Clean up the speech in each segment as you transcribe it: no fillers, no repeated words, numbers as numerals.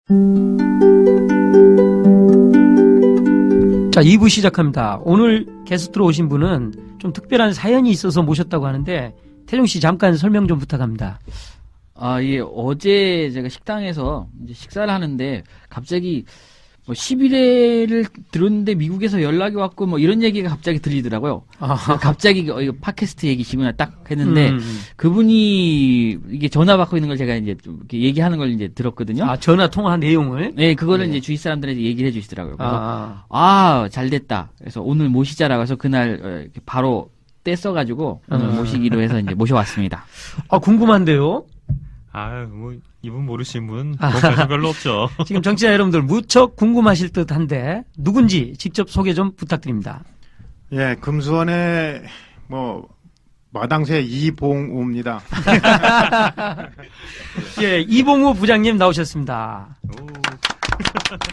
자, 2부 시작합니다. 오늘 게스트로 오신 분은 좀 특별한 사연이 있어서 모셨다고 하는데 태종 씨 잠깐 설명 좀 부탁합니다. 예, 어제 제가 식당에서 이제 식사를 하는데 갑자기 뭐 11회를 들었는데 미국에서 연락이 왔고 뭐 이런 얘기가 갑자기 들리더라고요. 갑자기 이거 팟캐스트 얘기시구나 딱 했는데 그분이 이게 전화 받고 있는 걸 제가 이제 좀 이렇게 얘기하는 걸 이제 들었거든요. 아, 전화 통화 내용을? 네, 그거를 네. 이제 주위 사람들한테 얘기를 해주시더라고요. 그래서 잘 됐다. 그래서 오늘 모시자라고 해서 그날 이렇게 바로 떼써가지고 오늘 모시기로 해서 이제 모셔왔습니다. 궁금한데요. 뭐 이분 모르시는 분 사실 별로 없죠. 지금 정치자 여러분들 무척 궁금하실 듯한데 누군지 직접 소개 좀 부탁드립니다. 예, 금수원의 마당새 이봉우입니다. 예, 이봉우 부장님 나오셨습니다.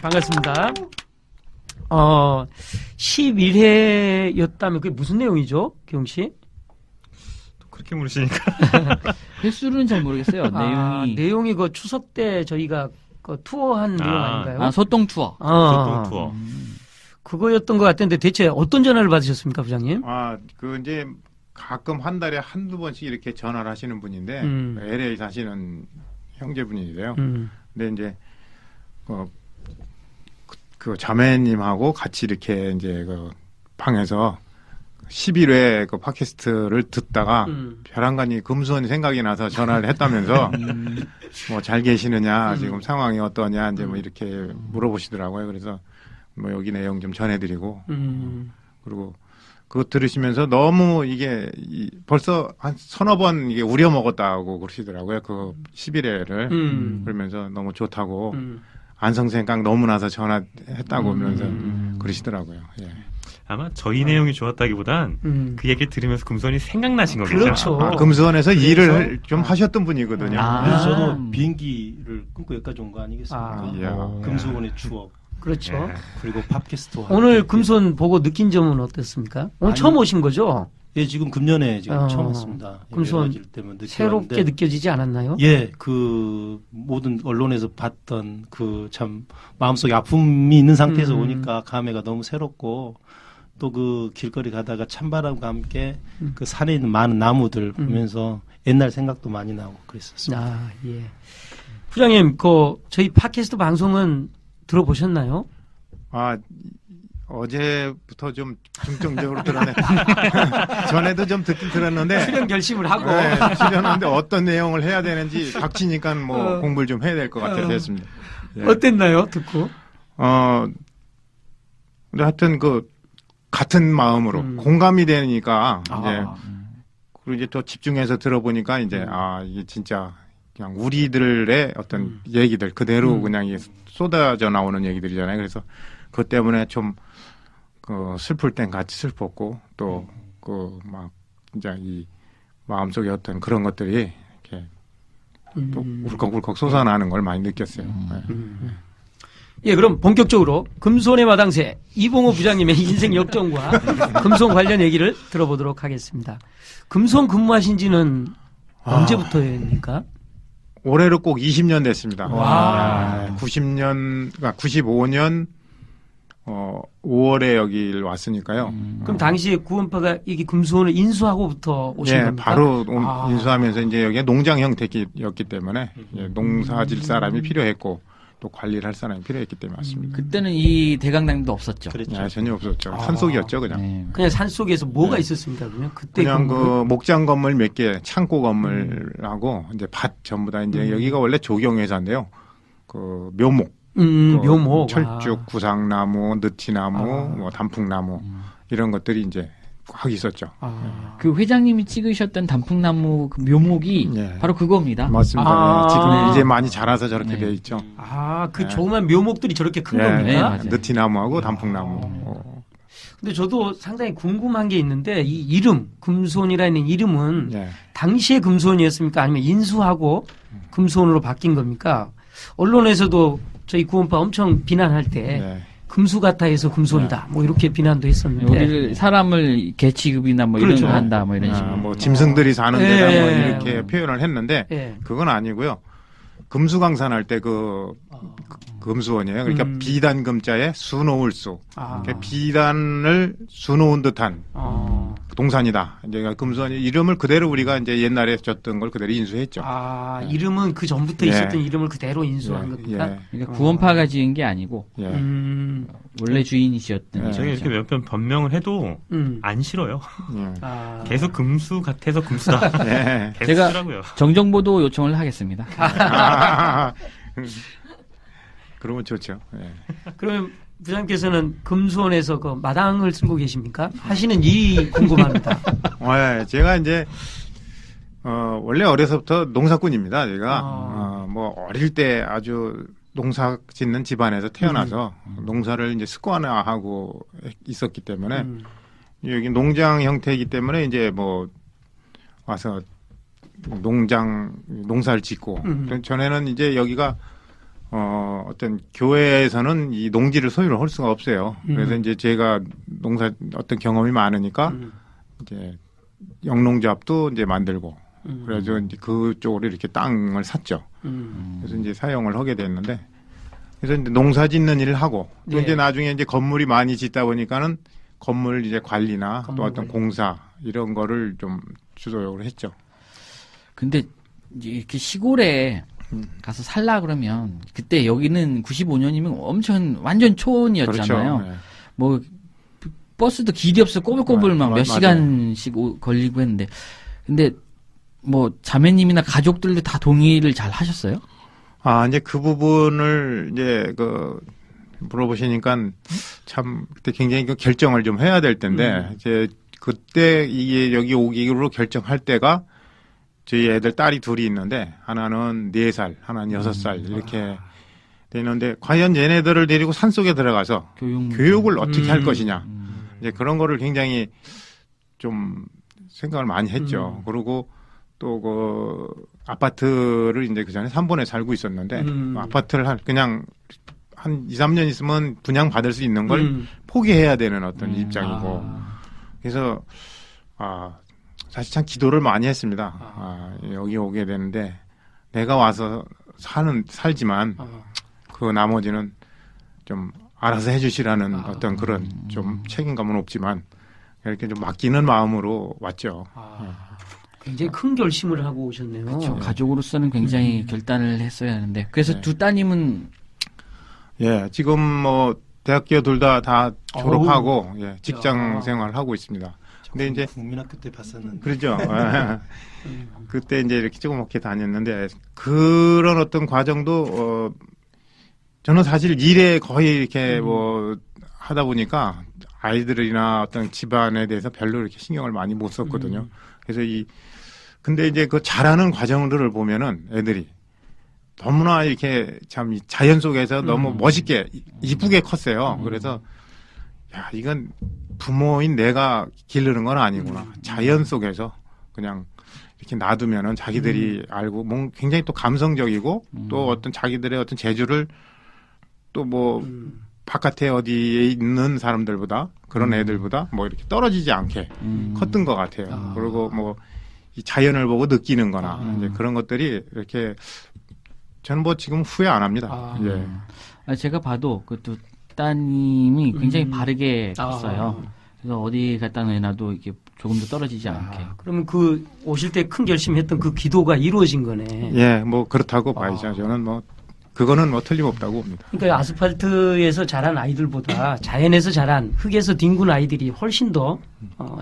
반갑습니다. 11회였다면 그게 무슨 내용이죠, 기용 씨? 그렇게 물으시니까. 횟수는 잘 모르겠어요. 내용이 그 추석 때 저희가 그 투어한 내용 아닌가요? 소똥 투어. 소똥 투어. 그거였던 것 같은데 대체 어떤 전화를 받으셨습니까, 부장님? 이제 가끔 한 달에 한두 번씩 이렇게 전화를 하시는 분인데, LA 사시는 형제분이세요. 근데 이제, 그 자매님하고 같이 이렇게 이제 그 방에서 11회 그 팟캐스트를 듣다가 벼랑간이 금수원이 생각이 나서 전화를 했다면서 뭐 잘 계시느냐 지금 상황이 어떠냐 이제 뭐 이렇게 물어보시더라고요. 그래서 뭐 여기 내용 좀 전해드리고 그리고 그거 들으시면서 너무 이게 벌써 한 서너 번 이게 우려 먹었다고 그러시더라고요. 그 11회를 그러면서 너무 좋다고 안성생각 너무 나서 전화했다고 하면서 그러시더라고요. 예. 아마 저희 내용이 좋았다기보단 그 얘기를 들으면서 금수원이 생각나신 거겠죠. 그렇죠. 금수원에서 일을 좀 하셨던 분이거든요. 그래서 저도 비행기를 끊고 여기까지 온 거 아니겠습니까? 금수원의 추억. 그렇죠. 예. 그리고 팟캐스트와 오늘 금수원 보고 느낀 점은 어땠습니까? 오늘 처음 오신 거죠? 예, 지금 금년에 처음 왔습니다. 금수원 새롭게 느껴지지 않았나요? 예, 그 모든 언론에서 봤던 그 참 마음속에 아픔이 있는 상태에서 오니까 감회가 너무 새롭고 또 그 길거리 가다가 찬바람과 함께 그 산에 있는 많은 나무들 보면서 옛날 생각도 많이 나고 그랬었습니다. 예. 부장님, 저희 팟캐스트 방송은 들어보셨나요? 어제부터 좀 중점적으로 들었네. 전에도 좀 듣긴 들었는데. 출연 결심을 하고. 네, 출연하는데 어떤 내용을 해야 되는지 닥치니까 공부를 좀 해야 될 것 같아서 했습니다. 예. 어땠나요, 듣고? 근데 하여튼 같은 마음으로 공감이 되니까 그리고 이제 또 집중해서 들어보니까 이제 이게 진짜 그냥 우리들의 어떤 얘기들 그대로 그냥 쏟아져 나오는 얘기들이잖아요. 그래서 그것 때문에 좀 슬플 땐 같이 슬펐고 또 막 진짜 이 마음속에 어떤 그런 것들이 이렇게 또 울컥울컥 솟아나는 걸 많이 느꼈어요. 예, 그럼 본격적으로 금손의 마당새 이봉호 부장님의 인생 역정과 금손 관련 얘기를 들어보도록 하겠습니다. 금손 근무하신 지는 언제부터입니까? 올해로 꼭 20년 됐습니다. 와. 95년 5월에 여길 왔으니까요. 그럼 당시에 구원파가 이게 금수원을 인수하고부터 오신 겁니까? 바로 인수하면서 이제 여기가 농장 형태였기 때문에 농사질 사람이 필요했고 또 관리를 할 사람이 필요했기 때문에 왔습니다. 그때는 이 대강당도 없었죠. 그랬죠. 전혀 없었죠. 산속이었죠, 그냥. 네. 그냥 산 속에서 뭐가 있었습니까, 그러면? 그때 그냥 목장 건물 몇 개, 창고 건물하고 이제 밭 전부 다 이제 여기가 원래 조경회사인데요. 묘목. 묘목. 철쭉, 구상나무, 느티나무, 뭐 단풍나무 이런 것들이 이제 꽉 있었죠. 그 회장님이 찍으셨던 단풍나무 그 묘목이 바로 그겁니다. 맞습니다. 지금 이제 많이 자라서 저렇게 돼 있죠. 그 조그만 묘목들이 저렇게 큰 겁니까? 네, 맞아요. 느티나무하고 단풍나무. 근데 저도 상당히 궁금한 게 있는데 이 이름, 금손이라는 이름은 당시의 금손이었습니까? 아니면 인수하고 금손으로 바뀐 겁니까? 언론에서도 저희 구원파 엄청 비난할 때 금수 같아 해서 금손이다. 뭐 이렇게 비난도 했었는데. 우리를 사람을 개 취급이나 뭐 그렇죠. 이런 거 한다 뭐 이런 식으로. 뭐 짐승들이 사는 데다 뭐 이렇게 표현을 했는데 그건 아니고요. 금수강산 할 때 금수원이에요. 그러니까 비단금자에 수 놓을 수. 그러니까 비단을 수 놓은 듯한 동산이다. 이제 금수원이 이름을 그대로 우리가 이제 옛날에 줬던 걸 그대로 인수했죠. 이름은 그 전부터 있었던 이름을 그대로 인수한 겁니까? 그러니까 구원파가 지은 게 아니고 원래 주인이셨던. 저희 이렇게 몇 번 변명을 해도 안 싫어요. 계속 금수 같아서 금수다. 계속 제가 쓰라고요. 정정보도 요청을 하겠습니다. 그러면 좋죠. 그러면 부장님께서는 금수원에서 그 마당을 쓰고 계십니까? 하시는 일이 궁금합니다. 제가 이제 원래 어려서부터 농사꾼입니다. 제가 뭐 어릴 때 아주 농사 짓는 집안에서 태어나서 농사를 이제 습관화하고 있었기 때문에 여기 농장 형태이기 때문에 이제 뭐 와서 농사를 짓고 전에는 이제 여기가 어떤 교회에서는 이 농지를 소유를 할 수가 없어요. 그래서 이제 제가 농사 어떤 경험이 많으니까 이제 영농조합도 이제 만들고 그래서 이제 그쪽으로 이렇게 땅을 샀죠. 그래서 이제 사용을 하게 됐는데 그래서 이제 농사 짓는 일을 하고 또 이제 나중에 이제 건물이 많이 짓다 보니까는 건물 이제 관리나 또 어떤 공사 이런 거를 좀 주도적으로 했죠. 근데 이제 이렇게 시골에 가서 살라 그러면 그때 여기는 95년이면 엄청 완전 촌이었잖아요. 그렇죠. 뭐 버스도 길이 없어 꼬불꼬불 막 몇 시간씩 걸리고 했는데 근데 뭐 자매님이나 가족들도 다 동의를 잘 하셨어요? 이제 그 부분을 이제 물어보시니까 참 그때 굉장히 그 결정을 좀 해야 될 텐데 이제 그때 이게 여기 오기로 결정할 때가 저희 애들 딸이 둘이 있는데 하나는 4살, 하나는 6살 이렇게 되는데 과연 얘네들을 데리고 산속에 들어가서 교육을 어떻게 할 것이냐 이제 그런 거를 굉장히 좀 생각을 많이 했죠. 그리고 또 아파트를 이제 그 전에 3번에 살고 있었는데 아파트를 그냥 한 2, 3년 있으면 분양 받을 수 있는 걸 포기해야 되는 어떤 입장이고 그래서 사실 참 기도를 많이 했습니다. 여기 오게 되는데 내가 와서 살지만 그 나머지는 좀 알아서 해주시라는 어떤 그런 좀 책임감은 없지만 이렇게 좀 맡기는 마음으로 왔죠. 굉장히 큰 결심을 하고 오셨네요. 그렇죠. 가족으로서는 굉장히 결단을 했어야 하는데 그래서 두 따님은 지금 뭐 대학교 둘 다 졸업하고 직장 생활을 하고 있습니다. 근데 이제 국민학교 때 봤었는데 그렇죠. 그때 이제 이렇게 조그맣게 다녔는데 그런 어떤 과정도 저는 사실 일에 거의 이렇게 뭐 하다 보니까 아이들이나 어떤 집안에 대해서 별로 이렇게 신경을 많이 못 썼거든요. 그래서 근데 이제 그 자라는 과정들을 보면은 애들이 너무나 이렇게 참 자연 속에서 너무 멋있게 이쁘게 컸어요. 그래서 야 이건 부모인 내가 기르는 건 아니구나. 자연 속에서 그냥 이렇게 놔두면은 자기들이 알고 굉장히 또 감성적이고 또 어떤 자기들의 어떤 재주를 또 뭐 바깥에 어디에 있는 사람들보다 그런 애들보다 뭐 이렇게 떨어지지 않게 컸던 것 같아요. 그리고 뭐 이 자연을 보고 느끼는 거나 이제 그런 것들이 이렇게 저는 뭐 지금 후회 안 합니다. 제가 봐도 그 두 따님이 굉장히 바르게 컸어요. 그래서 어디 갖다 내놔도 이게 조금도 떨어지지 않게. 그러면 오실 때 큰 결심했던 그 기도가 이루어진 거네. 뭐 그렇다고 봐야죠. 저는 뭐 그거는 뭐 틀림없다고 봅니다. 그러니까 아스팔트에서 자란 아이들보다 자연에서 자란 흙에서 뒹군 아이들이 훨씬 더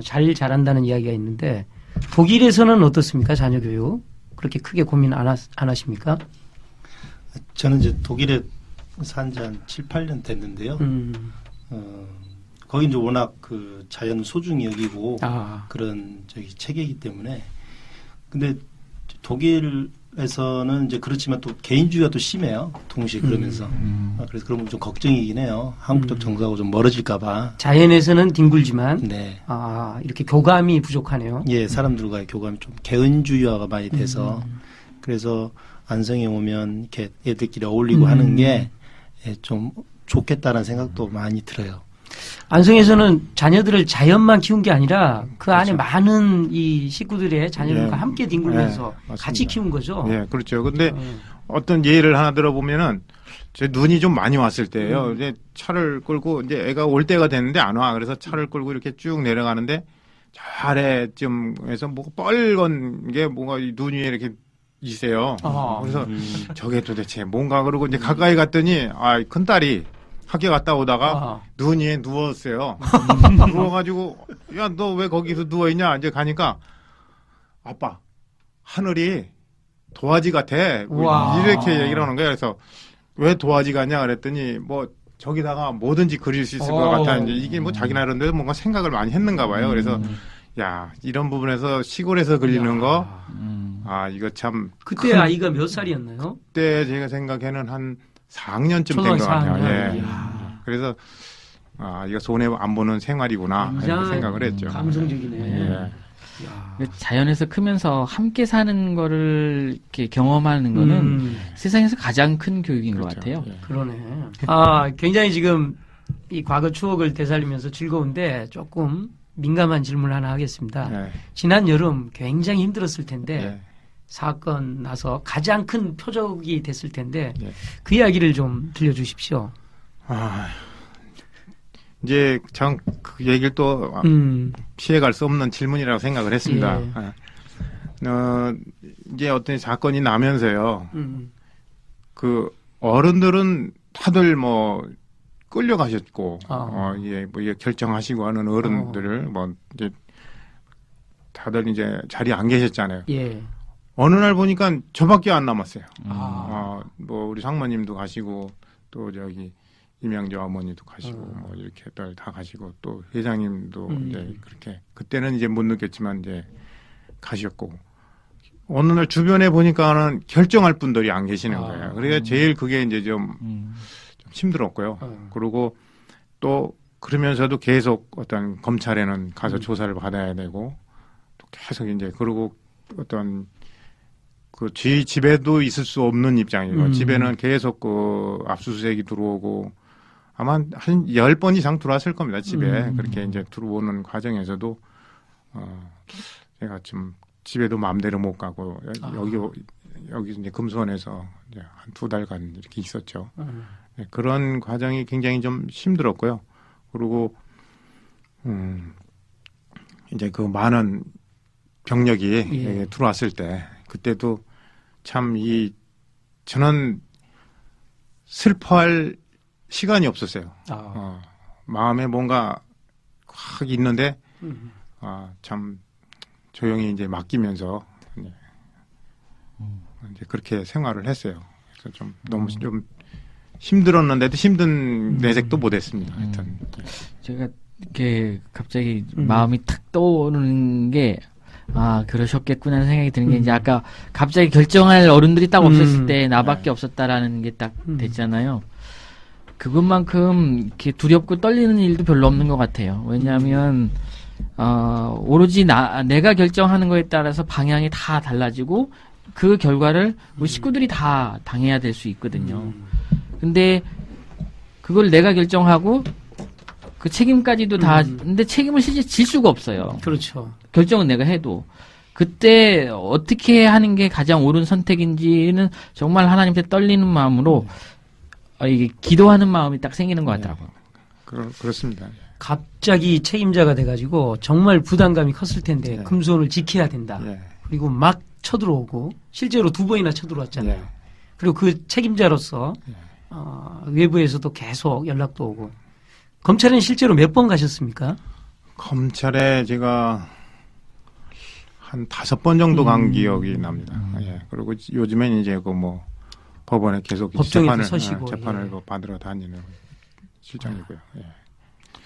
잘 자란다는 이야기가 있는데 독일에서는 어떻습니까? 자녀 교육 그렇게 크게 고민 안 하십니까? 저는 이제 독일에 산 지 한 7, 8년 됐는데요. 거기 이제 워낙 그 자연을 소중히 여기고 그런 체계이기 때문에 근데 독일에서는 이제 그렇지만 또 개인주의가 또 심해요. 동시에 그러면서 그래서 그런 부분 좀 걱정이긴 해요. 한국적 정서하고 좀 멀어질까봐. 자연에서는 뒹굴지만 이렇게 교감이 부족하네요. 사람들과의 교감이 좀 개은주의화가 많이 돼서 그래서 안성에 오면 이렇게 애들끼리 어울리고 하는 게 좀 좋겠다는 생각도 많이 들어요. 안성에서는 자녀들을 자연만 키운 게 아니라 그 안에 그렇죠. 많은 이 식구들의 자녀들과 예. 함께 뒹굴면서 예, 같이 키운 거죠. 예, 그렇죠. 근데 어떤 예를 하나 들어보면은 제 눈이 좀 많이 왔을 때예요. 이제 차를 끌고 이제 애가 올 때가 됐는데 안 와. 그래서 차를 끌고 이렇게 쭉 내려가는데 저 아래쯤에서 뭐 빨간 게 뭔가 눈 위에 이렇게 있어요. 그래서 저게 도대체 뭔가 그러고 이제 가까이 갔더니 큰 딸이 학교 갔다 오다가 눈 위에 누웠어요. 누워가지고 야, 너 왜 거기서 누워 있냐? 이제 가니까 아빠 하늘이 도화지 같아. 우와. 이렇게 얘기를 하는 거예요. 그래서 왜 도화지 같냐 그랬더니 뭐 저기다가 뭐든지 그릴 수 있을 것 같아. 이제 이게 뭐 자기 나름대로 뭔가 생각을 많이 했는가 봐요. 그래서 야, 이런 부분에서 시골에서 그리는 거, 이거 참. 그때 아이가 몇 살이었나요? 그때 제가 생각에는 한 4학년쯤 된 것 같아요. 예. 그래서 이거 손해 안 보는 생활이구나 이렇게 생각을 했죠. 감성적이네. 예. 자연에서 크면서 함께 사는 거를 이렇게 경험하는 거는 세상에서 가장 큰 교육인 그렇죠. 것 같아요. 예. 그러네. 굉장히 지금 이 과거 추억을 되살리면서 즐거운데 조금 민감한 질문을 하나 하겠습니다. 예. 지난 여름 굉장히 힘들었을 텐데 예. 사건 나서 가장 큰 표적이 됐을 텐데 예. 그 이야기를 좀 들려주십시오. 이제 참 그 얘기를 또 피해갈 수 없는 질문이라고 생각을 했습니다. 이제 어떤 사건이 나면서요. 그 어른들은 다들 뭐 끌려가셨고, 뭐 결정하시고 하는 어른들을 뭐 이제 다들 이제 자리에 안 계셨잖아요. 예. 어느 날 보니까 저밖에 안 남았어요. 아. 뭐 우리 상무님도 가시고 또 저기 이명재 어머니도 가시고 뭐 이렇게 다 가시고 또 회장님도 이제 그렇게 그때는 이제 못 느꼈지만 이제 가셨고 어느 날 주변에 보니까는 결정할 분들이 안 계시는 거예요. 그러니까 제일 그게 이제 좀 힘들었고요. 그리고 또 그러면서도 계속 어떤 검찰에는 가서 조사를 받아야 되고 또 계속 이제 그리고 어떤 그 집에도 있을 수 없는 입장이고 집에는 계속 그 압수수색이 들어오고 아마 한 10번 이상 들어왔을 겁니다. 집에 그렇게 이제 들어오는 과정에서도 제가 좀 집에도 마음대로 못 가고 여기 이제 금수원에서 이제 한 2달간 이렇게 있었죠. 네, 그런 과정이 굉장히 좀 힘들었고요. 그리고 이제 그 많은 병력이 들어왔을 때 그때도 참 저는 슬퍼할 시간이 없었어요. 마음에 뭔가 확 있는데 참 조용히 이제 맡기면서 이제 그렇게 생활을 했어요. 그래서 좀 너무 좀 힘들었는데도 힘든 내색도 못했습니다. 하여튼 제가 이렇게 갑자기 마음이 탁 떠오르는 게 그러셨겠구나 하는 생각이 드는 게 이제 아까 갑자기 결정할 어른들이 딱 없었을 때 나밖에 없었다라는 게 딱 됐잖아요. 그것만큼 이렇게 두렵고 떨리는 일도 별로 없는 것 같아요. 왜냐하면 오로지 내가 결정하는 거에 따라서 방향이 다 달라지고 그 결과를 우리 식구들이 다 당해야 될 수 있거든요. 근데 그걸 내가 결정하고 그 책임까지도 근데 책임을 실제 질 수가 없어요. 그렇죠. 결정은 내가 해도. 그때 어떻게 하는 게 가장 옳은 선택인지는 정말 하나님한테 떨리는 마음으로 이게 기도하는 마음이 딱 생기는 것 같더라고요. 그렇습니다. 갑자기 책임자가 돼가지고 정말 부담감이 컸을 텐데 금수원을 지켜야 된다. 그리고 막 쳐들어오고 실제로 2번이나 쳐들어왔잖아요. 그리고 그 책임자로서 외부에서도 계속 연락도 오고 검찰에는 실제로 몇 번 가셨습니까? 검찰에 제가 한 5번 정도 간 기억이 납니다. 그리고 요즘엔 이제 그 뭐 법원에 계속 재판을 받으러 다니는 실정이고요.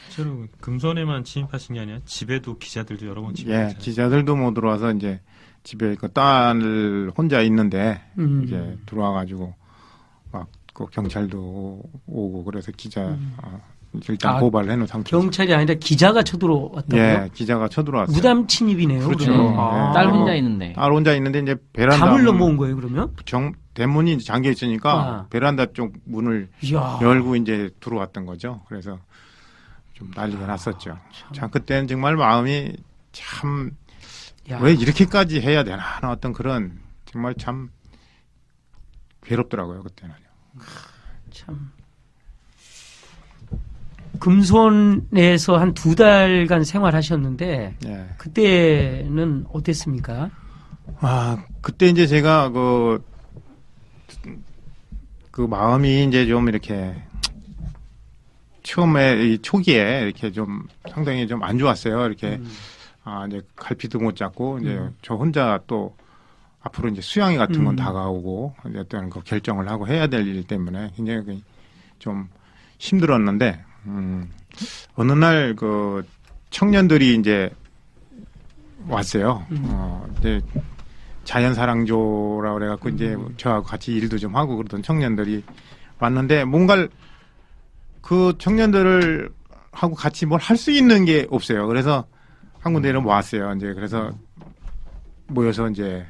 실제로 금손에만 침입하신 게 아니라 집에도 기자들도 여러 번 침입했잖아요. 기자들도 못 들어와서 이제 집에 그 딸 혼자 있는데 이제 들어와가지고 막 그 경찰도 오고 그래서 기자 일단 고발을 해놓은 상태죠. 경찰이 아니라 기자가 쳐들어왔다고요? 기자가 쳐들어왔어요. 무담 침입이네요. 그렇죠. 딸 혼자 있는데. 딸 혼자 있는데 이제 베란다 담을 넘어온 거예요, 그러면? 대문이 잠겨 있으니까 베란다 쪽 문을 열고 이제 들어왔던 거죠. 그래서 좀 난리가 났었죠. 참 그때는 정말 마음이 참 왜 이렇게까지 해야 되나 하는 어떤 그런 정말 참 괴롭더라고요 그때는요. 참 금손에서 한 2달간 생활하셨는데 예. 그때는 어땠습니까? 그때 이제 제가 그 마음이 이제 좀 이렇게 처음에 이 초기에 이렇게 좀 상당히 좀 안 좋았어요. 이렇게 이제 갈피도 못 잡고 이제 저 혼자 또 앞으로 이제 수양회 같은 건 다가오고 이제 어떤 그 결정을 하고 해야 될 일 때문에 굉장히 좀 힘들었는데 어느 날 그 청년들이 이제 왔어요. 이제 자연사랑조라고 그래갖고 이제 저하고 같이 일도 좀 하고 그러던 청년들이 왔는데 뭔가 그 청년들을 하고 같이 뭘 할 수 있는 게 없어요. 그래서 한 군데를 모았어요. 이제 그래서 모여서 이제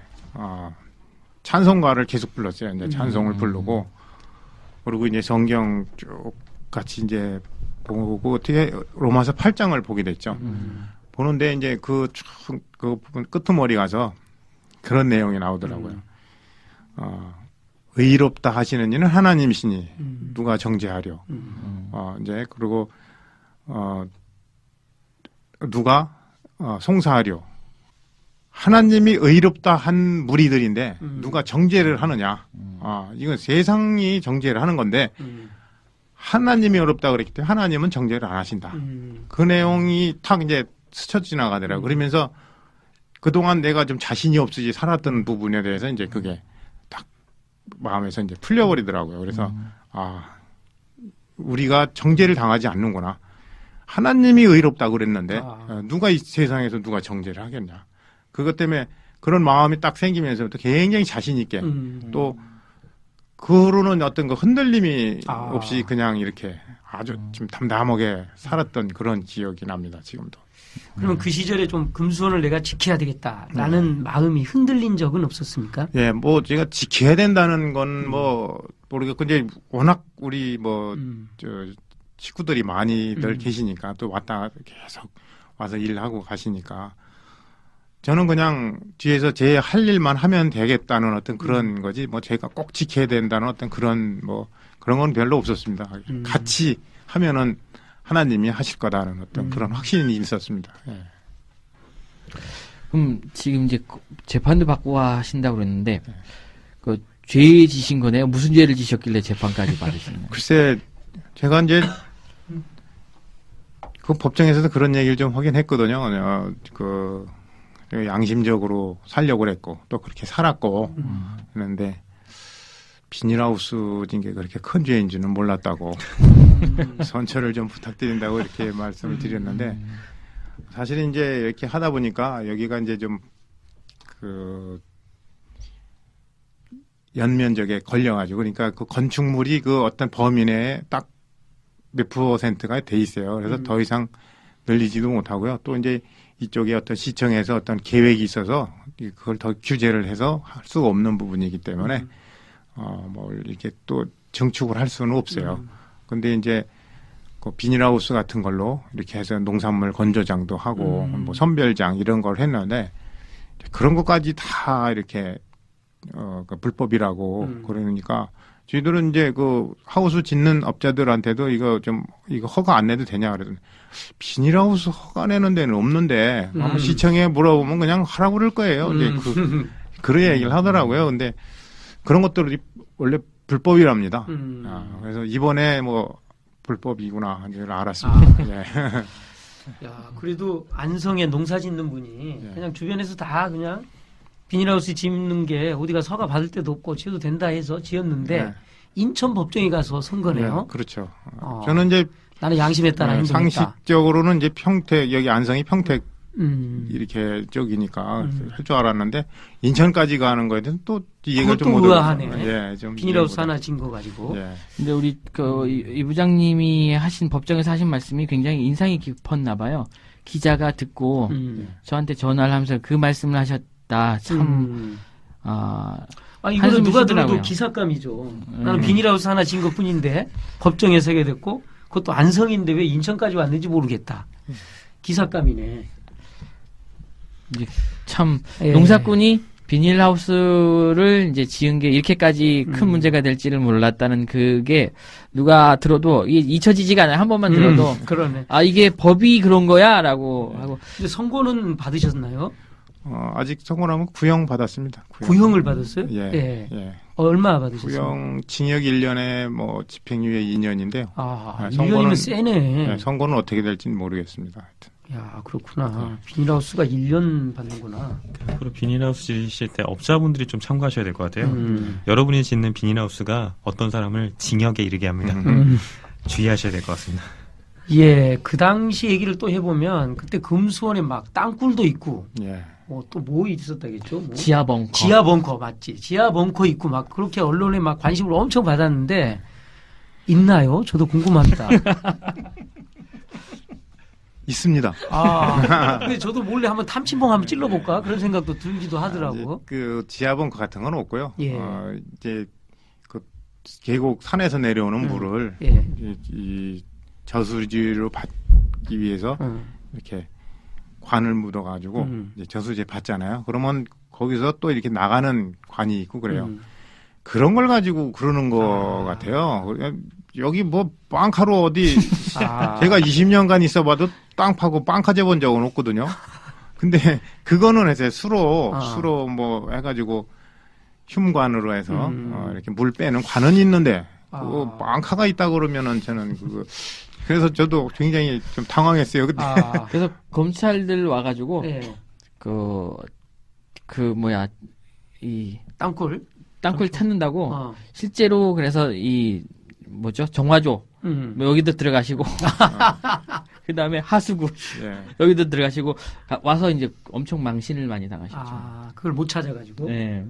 찬송가를 계속 불렀어요. 이제 찬송을 부르고 그리고 이제 성경 쭉 같이 이제 보고 어떻게 로마서 8장을 보게 됐죠. 보는데 이제 그 부분 끄트머리 가서 그런 내용이 나오더라고요. 의롭다 하시는 이는 하나님이시니 누가 정죄하려. 이제 그리고 누가 송사하려. 하나님이 의롭다 한 무리들인데 누가 정죄를 하느냐. 이건 세상이 정죄를 하는 건데 하나님이 의롭다 그랬기 때문에 하나님은 정죄를 안 하신다. 그 내용이 탁 이제 스쳐 지나가더라고요. 그러면서 그동안 내가 좀 자신이 없이 살았던 부분에 대해서 이제 그게 딱 마음에서 이제 풀려버리더라고요. 그래서 우리가 정죄를 당하지 않는구나. 하나님이 의롭다 그랬는데 누가 이 세상에서 누가 정죄를 하겠냐. 그것 때문에 그런 마음이 딱 생기면서부터 굉장히 자신 있게 또 그로는 어떤 그 흔들림이 없이 그냥 이렇게 아주 좀 담담하게 살았던 그런 기억이 납니다. 지금도. 그러면 그 시절에 좀 금수원을 내가 지켜야 되겠다라는 마음이 흔들린 적은 없었습니까? 예, 뭐 제가 지켜야 된다는 건 뭐 모르겠고 이제 워낙 우리 저 식구들이 많이들 계시니까 또 왔다 계속 와서 일하고 가시니까 저는 그냥 뒤에서 제 할 일만 하면 되겠다는 어떤 그런 거지 뭐 제가 꼭 지켜야 된다는 어떤 그런 뭐 그런 건 별로 없었습니다. 같이 하면은 하나님이 하실 거다는 어떤 그런 확신이 있었습니다. 예. 그럼 지금 이제 재판도 받고 하신다고 그랬는데 그 죄 지신 거네요. 무슨 죄를 지셨길래 재판까지 받으시나요? 글쎄 제가 이제 그 법정에서도 그런 얘기를 좀 하긴 했거든요. 그 양심적으로 살려고 그랬고 또 그렇게 살았고 그런데 비닐하우스인 게 그렇게 큰 죄인 줄은 몰랐다고 선처를 좀 부탁드린다고 이렇게 말씀을 드렸는데 사실은 이제 이렇게 하다 보니까 여기가 이제 좀 그 연면적에 걸려가지고 그러니까 그 건축물이 그 어떤 범위 내에 딱 몇 %가 돼 있어요. 그래서 더 이상 늘리지도 못하고요. 또 이제 이쪽에 어떤 시청에서 어떤 계획이 있어서 그걸 더 규제를 해서 할 수가 없는 부분이기 때문에 뭘 이렇게 또 증축을 할 수는 없어요. 근데 이제 그 비닐하우스 같은 걸로 이렇게 해서 농산물 건조장도 하고 뭐 선별장 이런 걸 했는데 그런 것까지 다 이렇게 그 불법이라고 그러니까 저희들은 이제 그 하우스 짓는 업자들한테도 이거 허가 안 내도 되냐 그러더니 비닐하우스 허가 내는 데는 없는데 아마 시청에 물어보면 그냥 하라고 그럴 거예요. 이제 그런 얘기를 하더라고요. 근데 그런 것들이 원래 불법이랍니다. 그래서 이번에 뭐 불법이구나 이제 알았습니다. 예. 야, 그래도 안성에 농사 짓는 분이 그냥 주변에서 다 그냥 비닐하우스 짓는 게 어디가 서가 받을 데도 없고 지어도 된다 해서 지었는데 인천 법정에 가서 선 거네요. 그렇죠. 저는 이제 나는 양심에 따라 행동했다. 상식적으로는 이제 평택 여기 안성이 평택 이렇게 쪽이니까 할 줄 알았는데 인천까지 가는 거에 대해서 또 이해가 좀 못 의아하네. 예, 좀 비닐하우스 하나 짓는 거 가지고. 예. 근데 우리 이 부장님이 하신 법정에서 하신 말씀이 굉장히 인상이 깊었나 봐요. 기자가 듣고 저한테 전화를 하면서 그 말씀을 하셨다. 참 이거는 누가 들어도 기사감이죠. 나는 비닐하우스 하나 진 것뿐인데 법정에 서게 됐고 그것도 안성인데 왜 인천까지 왔는지 모르겠다. 기사감이네. 참 농사꾼이 비닐하우스를 이제 지은 게 이렇게까지 큰 문제가 될지를 몰랐다는 그게 누가 들어도 이게 잊혀지지가 않아요. 한 번만 들어도 그러네. 아 이게 법이 그런 거야라고 하고. 근데 선고는 받으셨나요? 아직 선고하면 구형 받았습니다. 구형을 받았어요? 예. 예. 얼마 받으셨어요? 구형 징역 1년에 뭐 집행유예 2년인데요. 1년이면 세네. 선고는 어떻게 될지는 모르겠습니다. 하여튼. 야, 그렇구나. 비닐하우스가 1년 받는구나. 그리고 비닐하우스 지으실 때 업자분들이 좀 참고하셔야 될 것 같아요. 여러분이 짓는 비닐하우스가 어떤 사람을 징역에 이르게 합니다. 주의하셔야 될 것 같습니다. 예, 그 당시 얘기를 또 해보면 그때 금수원에 막 땅굴도 있고, 예. 또 뭐 있었다겠죠? 뭐. 지하 벙커. 지하 벙커 맞지? 지하 벙커 있고 막 그렇게 언론에 막 관심을 엄청 받았는데 있나요? 저도 궁금합니다. 있습니다. 근데 저도 몰래 한번 탐침봉 한번 찔러볼까 그런 생각도 들기도 하더라고. 그 지하벙커 같은 건 없고요. 예. 이제 그 계곡 산에서 내려오는 물을 이 저수지로 받기 위해서 이렇게 관을 묻어가지고 이제 저수지에 받잖아요. 그러면 거기서 또 이렇게 나가는 관이 있고 그래요. 그런 걸 가지고 그러는 것 같아요. 여기 뭐 빵카로 어디 제가 20년간 있어봐도 땅 파고 빵카 재본 적은 없거든요. 근데 그거는 이제 수로 뭐 해가지고 흉관으로 해서 이렇게 물 빼는 관은 있는데 그 빵카가 있다 그러면은 저는 그래서 저도 굉장히 좀 당황했어요. 그때. 그래서 검찰들 와가지고 이 땅굴 찾는다고 실제로 그래서 이 뭐죠 정화조 뭐 여기도 들어가시고 그 다음에 하수구 여기도 들어가시고 와서 이제 엄청 망신을 많이 당하셨죠. 그걸 못 찾아가지고. 네.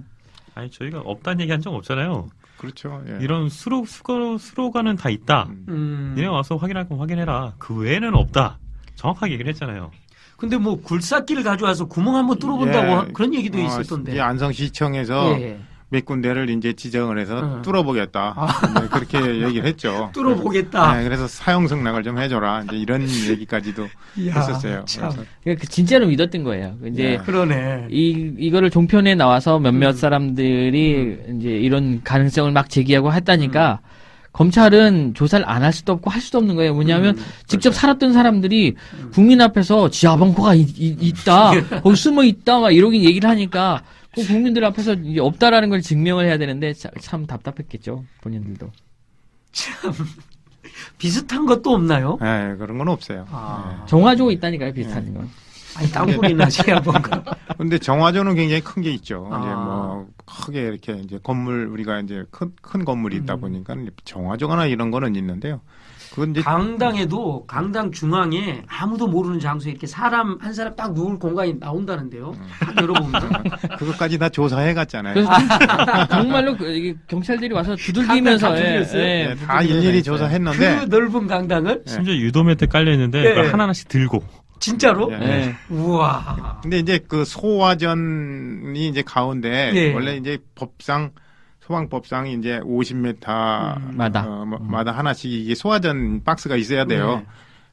아니 저희가 없다는 얘기 한 적 없잖아요. 그렇죠. 예. 이런 수로가는 다 있다. 니네 와서 확인할 건 확인해라. 그 외에는 없다. 정확하게 얘기를 했잖아요. 근데 뭐 굴삭기를 가져와서 구멍 한번 뚫어본다고 그런 얘기도 있었던데. 안성시청에서 몇 군데를 이제 지정을 해서 뚫어보겠다. 네, 그렇게 얘기를 했죠. 뚫어보겠다. 네, 그래서 사용 승낙을 좀 해줘라. 이제 이런 얘기까지도 했었어요. 그래서 진짜로 믿었던 거예요. 이제 그러네. 이거를 종편에 나와서 몇몇 사람들이 이제 이런 가능성을 막 제기하고 했다니까 검찰은 조사를 안 할 수도 없고 할 수도 없는 거예요. 뭐냐면 직접 살았던 사람들이 국민 앞에서 지하벙커가 있다, 거기 숨어 있다, 막 이러긴 얘기를 하니까. 그 국민들 앞에서 이제 없다라는 걸 증명을 해야 되는데 참 답답했겠죠 본인들도. 참 비슷한 것도 없나요? 네, 그런 건 없어요. 정화조 있다니까요 비슷한 건. 아니 땅굴이나 지하벙커. 근데 정화조는 굉장히 큰 게 있죠. 이제 뭐 크게 이렇게 이제 건물 우리가 이제 큰 건물이 있다 보니까 정화조나 이런 거는 있는데요. 그건 이제 강당에도 강당 중앙에 아무도 모르는 장소에 이렇게 한 사람 딱 누울 공간이 나온다는데요. 열어보면 그것까지 다 조사해 갔잖아요. 그래서 정말로 경찰들이 와서 두들기면서 다 일일이 조사했는데 그 넓은 강당을 심지어 유도매트 깔려 있는데 그걸 하나씩 들고. 진짜로? 우와. 근데 이제 그 소화전이 이제 가운데 원래 이제 소방법상 이제 50m 마다 하나씩 이게 소화전 박스가 있어야 돼요.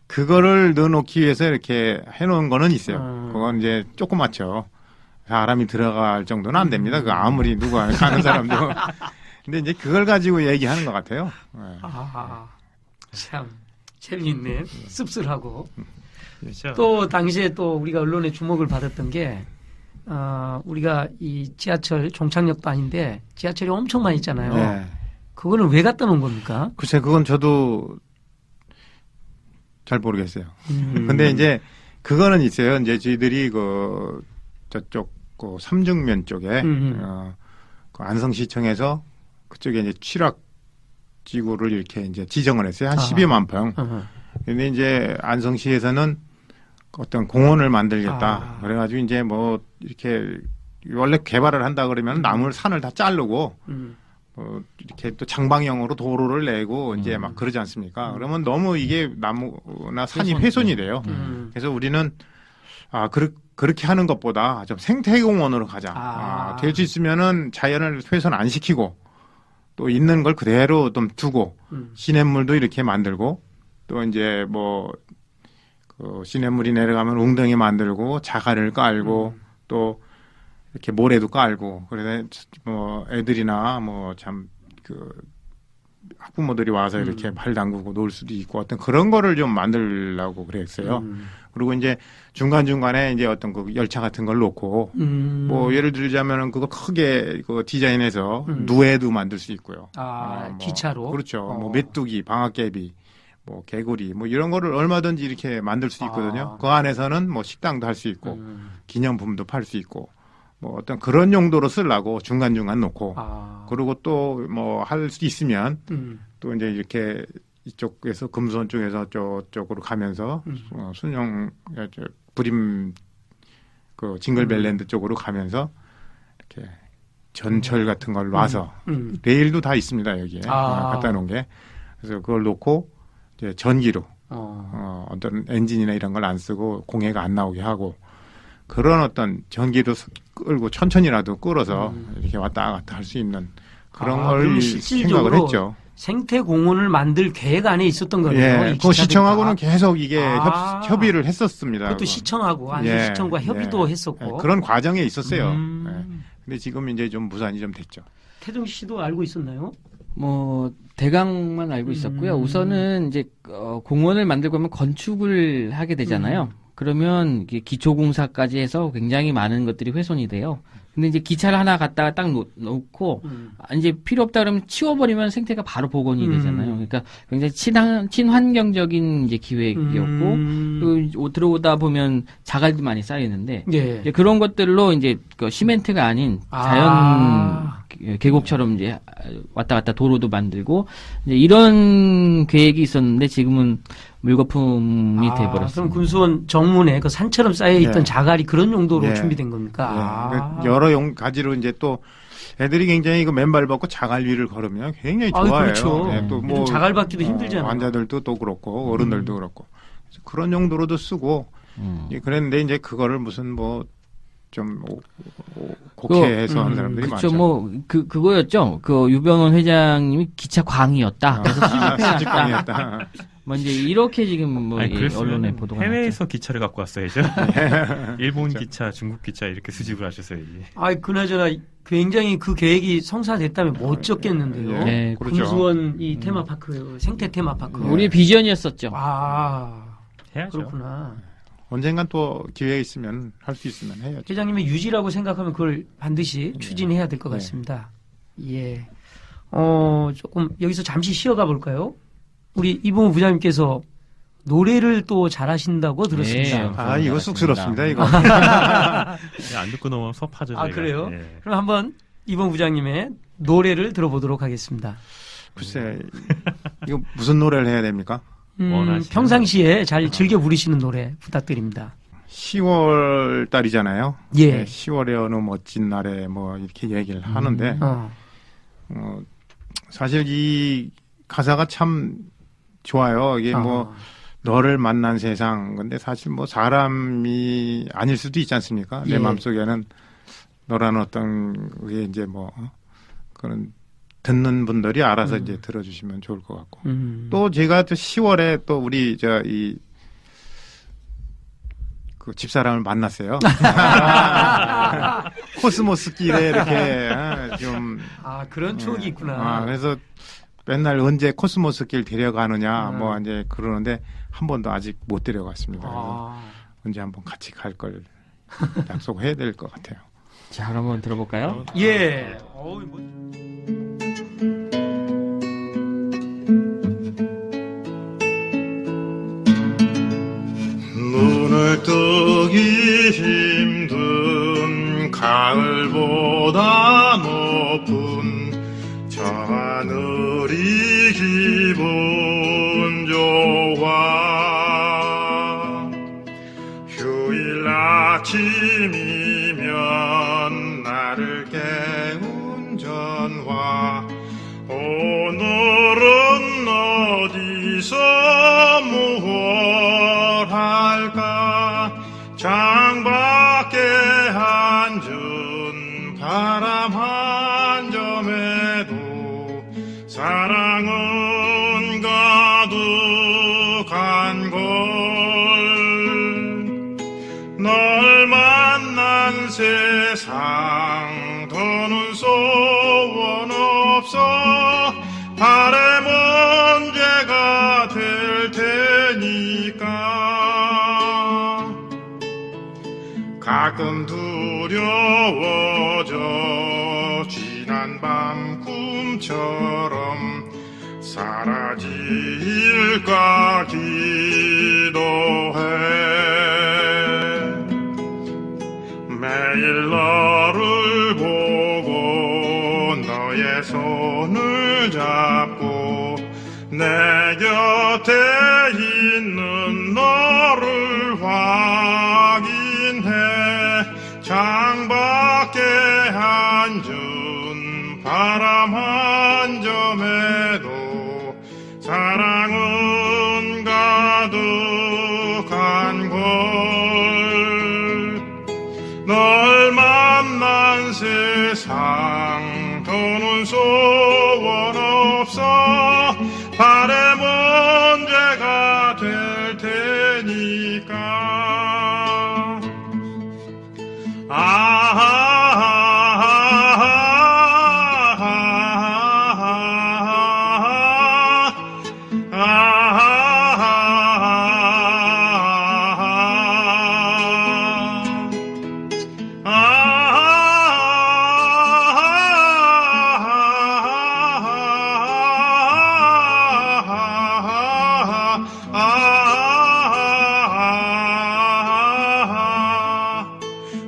그거를 넣어놓기 위해서 이렇게 해놓은 거는 있어요. 그건 이제 조그맣죠. 사람이 들어갈 정도는 안 됩니다. 그 아무리 누가 가는 사람도. 근데 이제 그걸 가지고 얘기하는 것 같아요. 참 재미있네. 씁쓸하고. 그렇죠. 또 당시에 또 우리가 언론의 주목을 받았던 게 우리가 이 지하철 종착역도 아닌데 지하철이 엄청 많이 있잖아요. 그거는 왜 갖다 놓은 겁니까? 글쎄 그건 저도 잘 모르겠어요. 근데 이제 그거는 있어요. 이제 저희들이 저쪽 삼중면 쪽에 그 안성시청에서 그쪽에 이제 취락지구를 이렇게 이제 지정을 했어요. 한 12만 평. 근데 이제 안성시에서는 어떤 공원을 만들겠다. 그래가지고 이제 뭐 이렇게 원래 개발을 한다 그러면 산을 다 자르고 이렇게 또 장방형으로 도로를 내고 이제 막 그러지 않습니까? 그러면 너무 이게 나무나 산이 훼손이 돼요. 그래서 우리는 그렇게 하는 것보다 좀 생태공원으로 가자. 될 수 있으면은 자연을 훼손 안 시키고 또 있는 걸 그대로 좀 두고 시냇물도 이렇게 만들고 또 이제 그 시냇물이 내려가면 웅덩이 만들고 자갈을 깔고 또 이렇게 모래도 깔고 그래서 애들이나 학부모들이 와서 이렇게 발 담그고 놀 수도 있고 어떤 그런 거를 좀 만들려고 그랬어요. 그리고 이제 중간중간에 이제 어떤 그 열차 같은 걸 놓고 예를 들자면은 그거 크게 그 디자인해서 누에도 만들 수 있고요. 기차로. 그렇죠. 메뚜기, 방앗개비, 개구리 이런 거를 얼마든지 이렇게 만들 수 있거든요. 그 안에서는 식당도 할 수 있고 기념품도 팔 수 있고 어떤 그런 용도로 쓰려고 중간중간 놓고 그리고 또 할 수 있으면 또 이제 이렇게 이쪽에서 금수원 쪽에서 저쪽으로 가면서 순영 부림 그 징글벨랜드 쪽으로 가면서 이렇게 전철 같은 걸 놔서 레일도 다 있습니다 여기에 갖다 놓은 게 그래서 그걸 놓고 이제 전기로 어떤 엔진이나 이런 걸 안 쓰고 공해가 안 나오게 하고 그런 어떤 전기로 끌고 천천히라도 끌어서 이렇게 왔다 갔다 할 수 있는 그런 걸 생각을 했죠. 생태공원을 만들 계획 안에 있었던 거네요. 그 시청하고는 계속 이게 협의를 했었습니다. 그것도 시청하고 안주시청과 협의도 했었고 그런 과정에 있었어요. 근데 지금 이제 좀 무산이 좀 됐죠. 태종 씨도 알고 있었나요? 대강만 알고 있었고요. 우선은 이제 공원을 만들고 하면 건축을 하게 되잖아요. 그러면 이게 기초공사까지 해서 굉장히 많은 것들이 훼손이 돼요. 근데 이제 기차를 하나 갖다가 딱 놓고 이제 필요 없다 그러면 치워버리면 생태가 바로 복원이 되잖아요. 그러니까 굉장히 친환경적인 이제 기획이었고 또 들어오다 보면 자갈도 많이 쌓이는데 이제 그런 것들로 이제 그 시멘트가 아닌 자연 계곡처럼 이제 왔다 갔다 도로도 만들고 이제 이런 계획이 있었는데 지금은 물거품이 돼버렸어요. 그럼 금수원 정문에 그 산처럼 쌓여있던 자갈이 그런 용도로 준비된 겁니까? 여러 가지로 이제 또 애들이 굉장히 그 맨발 벗고 자갈 위를 걸으면 굉장히 좋아해요. 그렇죠. 또 자갈 밟기도 힘들잖아요. 환자들도 또 그렇고 어른들도 그렇고 그런 용도로도 쓰고 그랬는데 이제 그거를 무슨 좀 곡해해서 한 사람들이 많죠. 그거였죠. 그 유병원 회장님이 기차 광이었다. 그래서 수집광이었다. 이제 이렇게 지금 언론에 보도가 해외에서 기차를 갖고 왔어야죠. 일본 기차, 중국 기차 이렇게 수집을 하셨어야지. 그나저나 굉장히 그 계획이 성사됐다면 멋졌겠는데요. 그렇죠. 금수원 이 테마파크, 생태 테마파크. 우리의 비전이었었죠. 해야죠. 그렇구나. 언젠간 또 기회 있으면 할 수 있으면 해야죠. 회장님의 유지라고 생각하면 그걸 반드시 추진해야 될 것 같습니다. 조금 여기서 잠시 쉬어가 볼까요? 우리 이봉우 부장님께서 노래를 또 잘하신다고 들었습니다. 이거 쑥스럽습니다, 이거. 안 듣고 넘어가면 섭하죠. 저희가. 그래요? 그럼 한번 이봉우 부장님의 노래를 들어보도록 하겠습니다. 글쎄, 이거 무슨 노래를 해야 됩니까? 평상시에 잘 즐겨 부르시는 노래 부탁드립니다. 10월 달이잖아요. 10월의 어느 멋진 날에 이렇게 얘기를 하는데, 사실 이 가사가 참 좋아요. 이게 너를 만난 세상. 근데 사실 사람이 아닐 수도 있지 않습니까? 내 마음속에는 너라는 어떤 그게 이제 그런 듣는 분들이 알아서 이제 들어주시면 좋을 것 같고. 또 제가 또 10월에 또 우리 그 집사람을 만났어요. 코스모스 길에 이렇게 좀. 그런 추억이 있구나. 그래서 맨날 언제 코스모스 길 데려가느냐 이제 그러는데 한 번도 아직 못 데려갔습니다. 언제 한번 같이 갈 걸 약속해야 될 것 같아요. 자, 그럼 한번 들어볼까요? 눈을 뜨기 힘든 가을보다 높은 저 하늘이 기분 좋아. 휴일 아침이면 나를 깨운 전화. 오늘은 어디서 무얼 할까. 창밖에 앉은 바람 한 점에도 사랑은 가끔 두려워져 지난 밤 꿈처럼 사라질까 기도해. 매일 너를 보고 너의 손을 잡고 내 곁에 있는 너를 확인해. 창밖에 앉은 바람 한 점에도 사랑은 가득한 걸. 널 만난 세상 더는 소원 없어. 바람 언제가 될 테니까.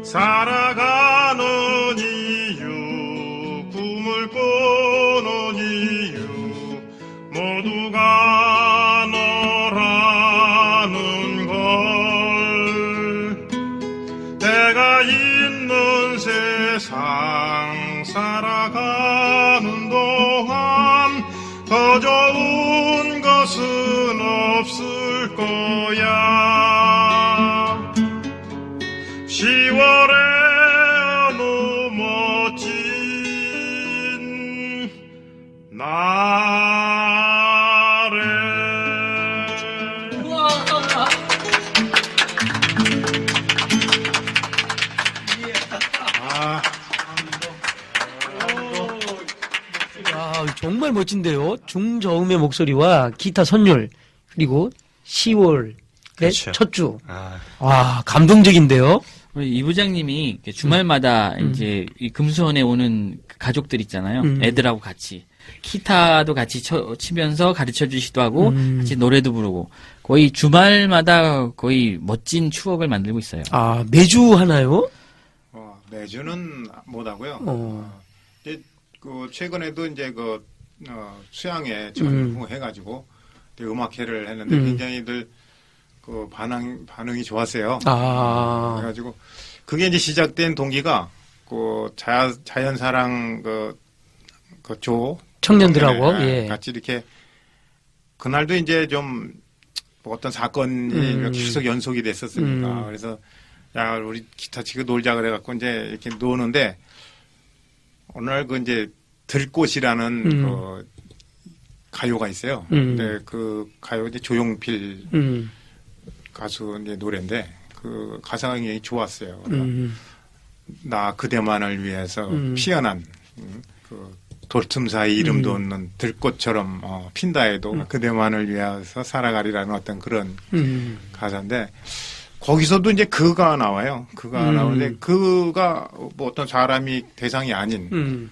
살아가는 이유, 꿈을 꾸는 이유, 모두가 너라는 걸. 내가 있는 세상 살아가는 동안 더 좋은 것은 없을 거야. 10월에 어느 멋진 날에. 정말 멋진데요. 중저음의 목소리와 기타 선율 그리고 10월의 그렇죠. 첫 주. 와, 감동적인데요. 우리 이 부장님이 주말마다 이제 이 금수원에 오는 가족들 있잖아요. 애들하고 같이 기타도 같이 치면서 가르쳐 주시기도 하고 같이 노래도 부르고 거의 주말마다 거의 멋진 추억을 만들고 있어요. 아, 매주 하나요? 매주는 못하고요. 그 최근에도 이제 수양에 전무해가지고 음악회를 했는데 굉장히들 그 반응이 좋았어요. 그래가지고 그게 이제 시작된 동기가 그 자연사랑 조 청년들하고 예. 같이 이렇게 그날도 이제 좀 뭐 어떤 사건이 계속 연속이 됐었으니까 그래서 야 우리 기타 치고 놀자 그래갖고 이제 이렇게 노는데 어느 날 그 이제 들꽃이라는 그 가요가 있어요. 근데 그 가요 이제 조용필 가수 이제 노래인데 그 가사가 굉장히 좋았어요. 나 그대만을 위해서 피어난 그 돌틈 사이 이름도 없는 들꽃처럼 핀다 해도 그대만을 위해서 살아가리라는 어떤 그런 가사인데 거기서도 이제 그가 나와요. 그가 나오는데 그가 뭐 어떤 사람이 대상이 아닌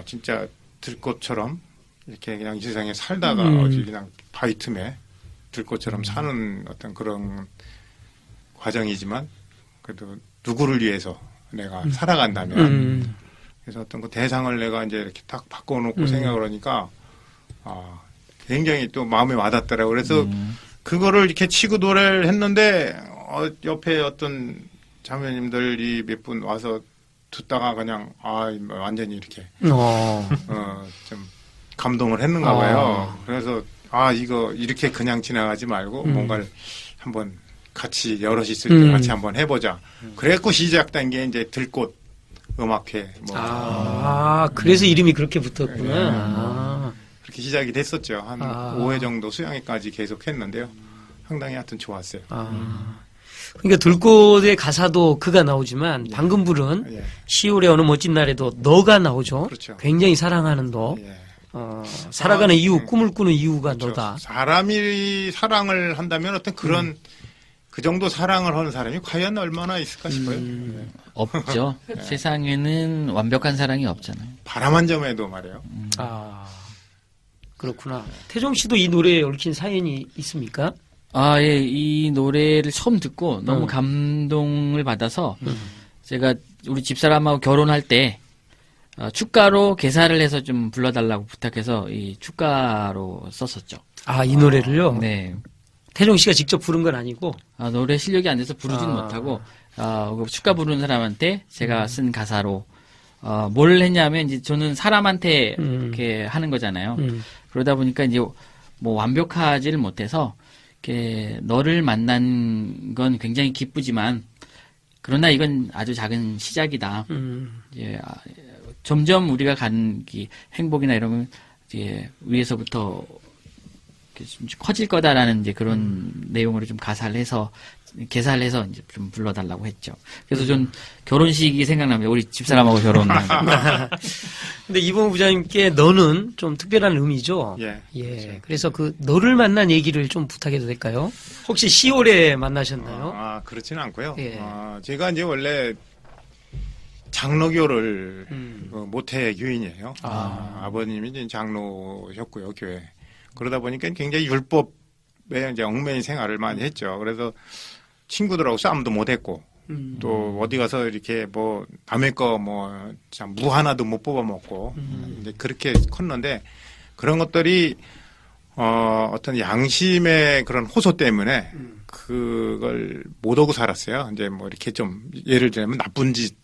진짜 들꽃처럼 이렇게 그냥 이 세상에 살다가 어디 그냥 바위 틈에 들꽃처럼 사는 어떤 그런 과정이지만 그래도 누구를 위해서 내가 살아간다면 그래서 어떤 그 대상을 내가 이제 이렇게 딱 바꿔놓고 생각을 하니까 굉장히 또 마음에 와닿더라고요. 그래서 그거를 이렇게 치고 노래를 했는데 옆에 어떤 자매님들이 몇 분 와서 듣다가 그냥 완전히 이렇게 좀 감동을 했는가 봐요. 그래서 이거 이렇게 그냥 지나가지 말고 뭔가를 한번 같이 여럿이 있을 때 같이 한번 해보자. 그래갖고 시작된 게 이제 들꽃 음악회. 그래서 이름이 그렇게 붙었구나. 그렇게 시작이 됐었죠. 한 5회 정도 수양회까지 계속 했는데요. 상당히 하여튼 좋았어요. 그러니까 들꽃의 가사도 그가 나오지만 방금 부른 10월의 어느 멋진 날에도 너가 나오죠. 그렇죠. 굉장히 사랑하는 너. 살아가는 이유, 꿈을 꾸는 이유가 그렇죠. 너다. 사람이 사랑을 한다면 어떤 그런 그 정도 사랑을 하는 사람이 과연 얼마나 있을까 싶어요. 네. 없죠. 세상에는 완벽한 사랑이 없잖아요. 바람 한 점에도 말이에요. 아, 그렇구나. 태종 씨도 이 노래에 얽힌 사연이 있습니까? 아, 예, 이 노래를 처음 듣고 너무 감동을 받아서 제가 우리 집사람하고 결혼할 때 축가로 개사를 해서 좀 불러달라고 부탁해서 이 축가로 썼었죠. 아, 이 노래를요? 네. 태종 씨가 직접 부른 건 아니고? 노래 실력이 안 돼서 부르진 못하고, 그 축가 부르는 사람한테 제가 쓴 가사로, 뭘 했냐면, 이제 저는 사람한테 이렇게 하는 거잖아요. 그러다 보니까 이제 뭐 완벽하지를 못해서, 이렇게 너를 만난 건 굉장히 기쁘지만, 그러나 이건 아주 작은 시작이다. 이제 점점 우리가 가는 행복이나 이런 건 이제 위에서부터 좀 커질 거다라는 이제 그런 내용으로 좀 개사를 해서 이제 좀 불러달라고 했죠. 그래서 전 결혼식이 생각납니다. 우리 집사람하고 결혼한. 근데 이봉 부장님께 너는 좀 특별한 의미죠? 예. 예. 그래서 그 너를 만난 얘기를 좀 부탁해도 될까요? 혹시 10월에 만나셨나요? 그렇지는 않고요. 예. 제가 이제 원래 장로교를 모태 교인이에요. 아버님이 이제 장로셨고요, 교회. 그러다 보니까 굉장히 율법에 이제 얽매인 생활을 많이 했죠. 그래서 친구들하고 싸움도 못 했고, 또 어디 가서 이렇게 뭐 남의 거 뭐 무 하나도 못 뽑아 먹고, 이제 그렇게 컸는데 그런 것들이 어떤 양심의 그런 호소 때문에 그걸 못 오고 살았어요. 이제 뭐 이렇게 좀 예를 들면 나쁜 짓,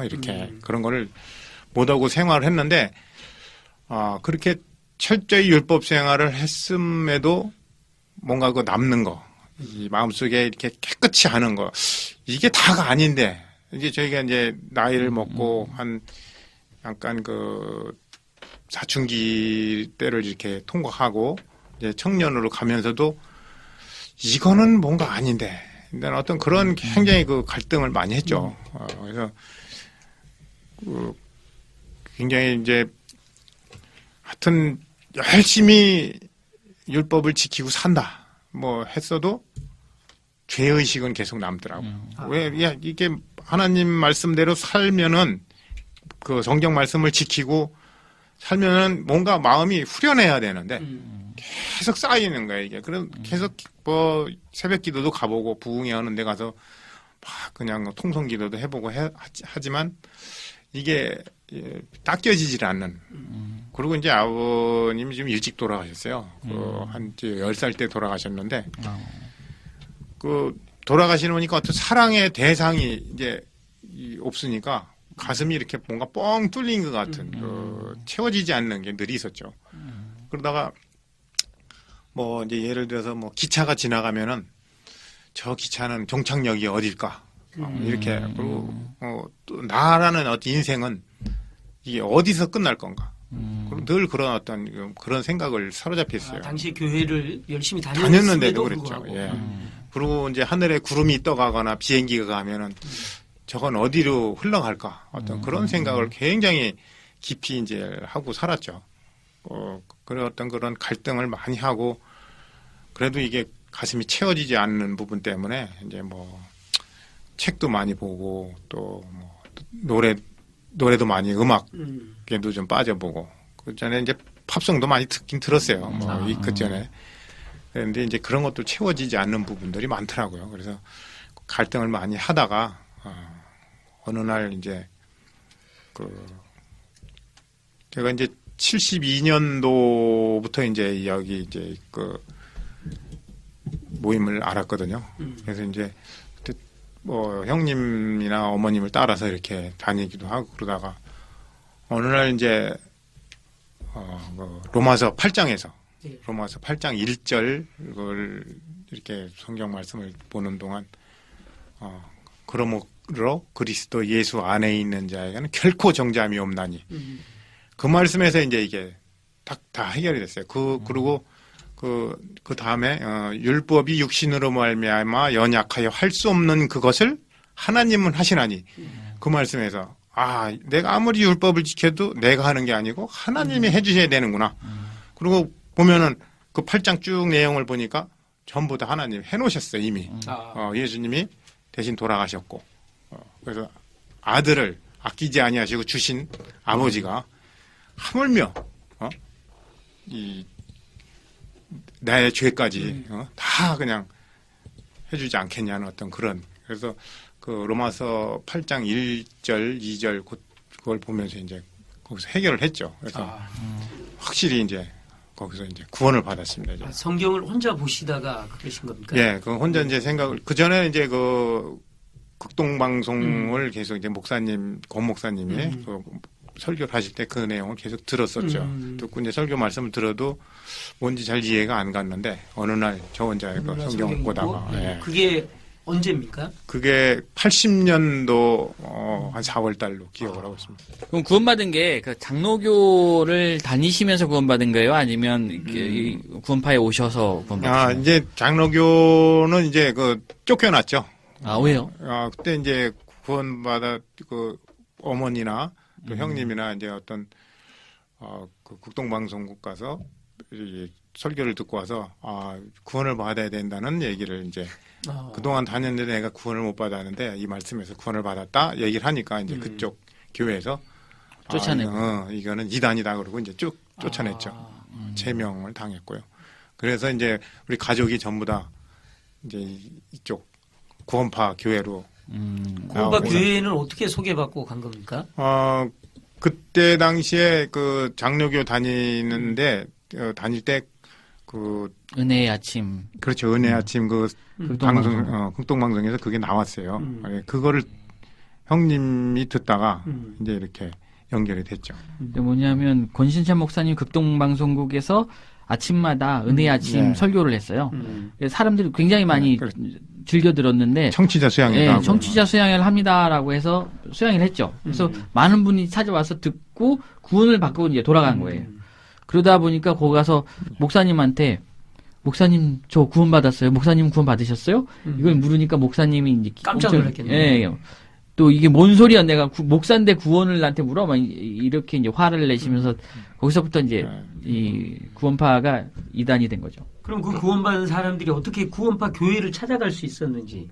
이렇게 그런 거를 못 하고 생활을 했는데, 그렇게 철저히 율법 생활을 했음에도 뭔가 그 남는 거, 이 마음속에 이렇게 깨끗이 하는 거, 이게 다가 아닌데, 이제 저희가 이제 나이를 먹고 한 약간 그 사춘기 때를 이렇게 통과하고 이제 청년으로 가면서도 이거는 뭔가 아닌데, 일단 어떤 그런 굉장히 그 갈등을 많이 했죠. 그래서 굉장히 이제 하여튼 열심히 율법을 지키고 산다 뭐 했어도 죄의식은 계속 남더라고. 이게 하나님 말씀대로 살면은 그 성경 말씀을 지키고 살면은 뭔가 마음이 후련해야 되는데 계속 쌓이는 거야 이게. 그럼 계속 뭐 새벽 기도도 가보고 부흥회 하는 데 가서 막 그냥 통성 기도도 해보고 하지만 이게 닦여지질 않는. 그리고 이제 아버님이 좀 일찍 돌아가셨어요. 한 10살 때 돌아가셨는데, 돌아가시니까 어떤 사랑의 대상이 이제 없으니까 가슴이 이렇게 뭔가 뻥 뚫린 것 같은, 채워지지 않는 게 늘 있었죠. 그러다가 뭐 이제 예를 들어서 뭐 기차가 지나가면은 저 기차는 종착역이 어딜까? 이렇게. 그리고 또 나라는 어떤 인생은 이게 어디서 끝날 건가? 그리고 늘 그런 어떤 그런 생각을 사로잡혀 있어요. 당시 교회를 열심히 다녔는데도 그랬죠. 예. 그리고 이제 하늘에 구름이 떠가거나 비행기가 가면은 저건 어디로 흘러갈까? 어떤 그런 생각을 굉장히 깊이 이제 하고 살았죠. 그런 어떤 그런 갈등을 많이 하고 그래도 이게 가슴이 채워지지 않는 부분 때문에 이제 뭐 책도 많이 보고 또 뭐 노래도 많이 음악에도 좀 빠져보고 그 전에 이제 팝송도 많이 듣긴 들었어요. 뭐 그 전에. 그런데 이제 그런 것도 채워지지 않는 부분들이 많더라고요. 그래서 갈등을 많이 하다가 어느 날 이제 제가 이제 72년도부터 이제 여기 이제 모임을 알았거든요. 그래서 이제 그때 뭐 형님이나 어머님을 따라서 이렇게 다니기도 하고 그러다가 어느 날 이제 로마서 8장에서 로마서 8장 1절 그걸 이렇게 성경 말씀을 보는 동안 그러므로 그리스도 예수 안에 있는 자에게는 결코 정죄함이 없나니 그 말씀에서 이제 이게 다 해결이 됐어요. 그리고 그 다음에 율법이 육신으로 말미암아 연약하여 할 수 없는 그것을 하나님은 하시나니 그 말씀에서 내가 아무리 율법을 지켜도 내가 하는 게 아니고 하나님이 해주셔야 되는구나. 그리고 보면은 그 8장 쭉 내용을 보니까 전부 다 하나님 해놓으셨어요 이미. 예수님이 대신 돌아가셨고 그래서 아들을 아끼지 아니하시고 주신 아버지가 하물며 이 나의 죄까지 다 그냥 해주지 않겠냐는 어떤 그런 그래서 그 로마서 8장 1절 2절 그걸 보면서 이제 거기서 해결을 했죠. 그래서 확실히 이제 거기서 이제 구원을 받았습니다. 이제. 성경을 혼자 보시다가 그러신 겁니까? 예, 그 혼자 이제 생각을 그 전에 이제 그 극동 방송을 계속 이제 목사님 권 목사님이 그 설교를 하실 때 그 내용을 계속 들었었죠. 듣고 이제 설교 말씀을 들어도 뭔지 잘 이해가 안 갔는데 어느 날 저 혼자 그 성경을 보다가 예. 그게 언제입니까? 그게 80년도 한 4월 달로 기억을 하고 있습니다. 그럼 구원받은 게 그 장로교를 다니시면서 구원받은 거예요? 아니면 이 구원파에 오셔서 구원받은 거예요? 이제 장로교는 이제 그 쫓겨났죠. 왜요? 그때 이제 구원받아 그 어머니나 또 형님이나 이제 어떤 그 국동방송국 가서 이 설교를 듣고 와서 구원을 받아야 된다는 얘기를 이제 그동안 다녔는데 내가 구원을 못 받았는데 이 말씀에서 구원을 받았다 얘기를 하니까 이제 그쪽 교회에서 쫓아내고 이거는 이단이다 그러고 이제 쭉 쫓아냈죠. 제명을 당했고요. 그래서 이제 우리 가족이 전부 다 이제 이쪽 구원파 교회로 구원파 교회는 어떻게 소개받고 간 겁니까? 그때 당시에 그 장로교 다니는데 다닐 때 그 은혜의 아침 그렇죠. 은혜의 아침 그 방송 극동방송에서 그게 나왔어요. 그거를 형님이 듣다가 이제 이렇게 연결이 됐죠. 뭐냐면 권신찬 목사님 극동방송국에서 아침마다 은혜의 아침 설교를 했어요. 그래서 사람들이 굉장히 많이 즐겨 들었는데 청취자 수양회 청취자 수양회를 합니다라고 해서 수양회를 했죠. 그래서 많은 분이 찾아와서 듣고 구원을 받고 이제 돌아간 거예요. 그러다 보니까 거기 가서 목사님한테 목사님 저 구원 받았어요. 목사님 구원 받으셨어요? 이걸 물으니까 목사님이 이제 깜짝 놀랐겠네요. 예. 또 이게 뭔 소리야? 내가 목사인데 구원을 나한테 물어? 막 이렇게 이제 화를 내시면서 거기서부터 이제 이 구원파가 이단이 된 거죠. 그럼 그 구원받은 사람들이 어떻게 구원파 교회를 찾아갈 수 있었는지